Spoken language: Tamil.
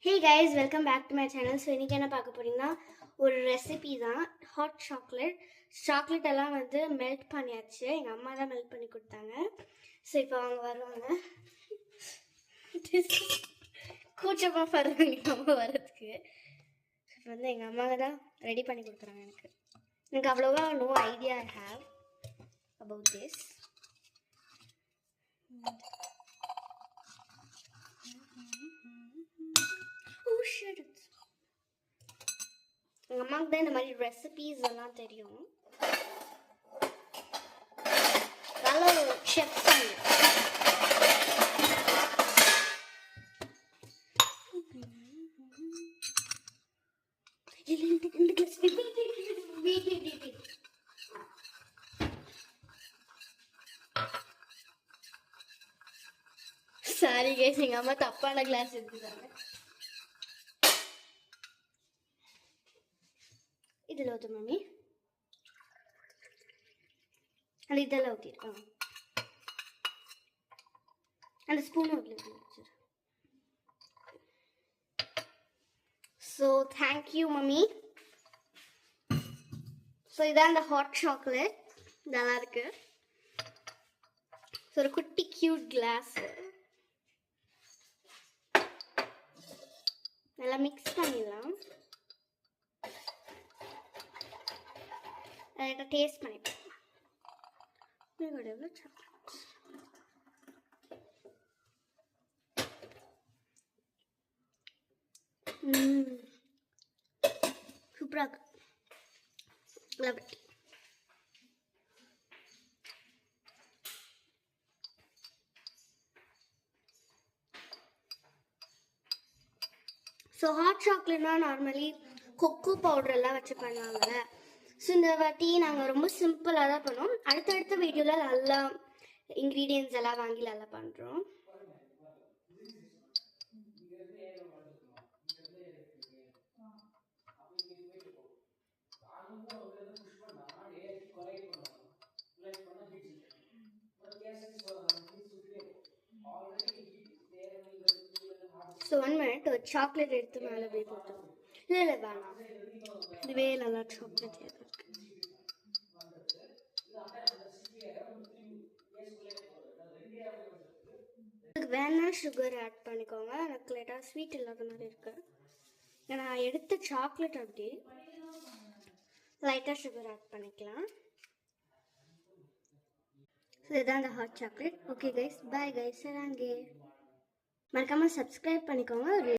Hey guys, welcome back to my channel. So இன்னைக்கு என்ன பார்க்க போறீங்கன்னா ஒரு ரெசிபி தான். ஹாட் சாக்லேட் எல்லாம் வந்து மெல்ட் பண்ணியாச்சு. எங்கள் அம்மா தான் மெல்ட் பண்ணி கொடுத்தாங்க. ஸோ இப்போ அவங்க வருவாங்க. கூச்சமாக படுறாங்க எங்கள் அம்மா வர்றதுக்கு. இப்போ வந்து எங்கள் அம்மாவை தான் ரெடி பண்ணி கொடுக்குறாங்க. எனக்கு அவ்வளோவா no idea I have about this. எங்கள் அம்மாவுக்கு தான் இந்த மாதிரி ரெசிபீஸ் எல்லாம் தெரியும். நல்ல ஒரு செஃப் பண்ணு. சாரி கைஸ், எங்கள் அம்மா தப்பான கிளாஸ் எடுத்துட்டாங்க. இதில் ஊற்று மம்மி, அது இதெல்லாம் ஊற்றிருக்கோம். அந்த ஸ்பூன் ஊற்றி. So thank you mummy. ஸோ இதான் இந்த ஹாட் சாக்லேட். நல்லா இருக்கு. ஸோ ஒரு குட்டி கியூட் கிளாஸ். நல்லா மிக்ஸ் பண்ணிடலாம். அதை டேஸ்ட் பண்ணிப்போம். எவ்வளோ சாக்லேட். சூப்பராக இருக்கு. Love it. ஸோ ஹாட் சாக்லேட்னா நார்மலி கொக்கோ பவுடரெல்லாம் வச்சு பண்ணுவாங்க. ஸோ இந்த வாட்டி நாங்கள் ரொம்ப சிம்பிளாக தான் பண்ணோம். அடுத்தடுத்த வீடியோவில் நல்லா இன்க்ரீடியன்ட்ஸ் எல்லாம் வாங்கி நல்லா பண்ணுறோம். ஸோ 1 minute ஒரு சாக்லேட் எடுத்து மேலே போய் போட்டோம். இல்லை வேணாம், இதுவே நல்லா சாக்லேட் இருக்கு. இதுக்கு வேணா சுகர் ஆட் பண்ணிக்கோங்க. எனக்கு லைட்டாக ஸ்வீட் இல்லாத மாதிரி இருக்கு. நான் எடுத்த சாக்லேட் அப்படி லைட்டாக சுகர் ஆட் பண்ணிக்கலாம். ஸோ இதுதான் அந்த hot chocolate. Okay guys, bye guys. சராங்கே மறக்காமல் சப்ஸ்கிரைப் பண்ணிக்கோங்க.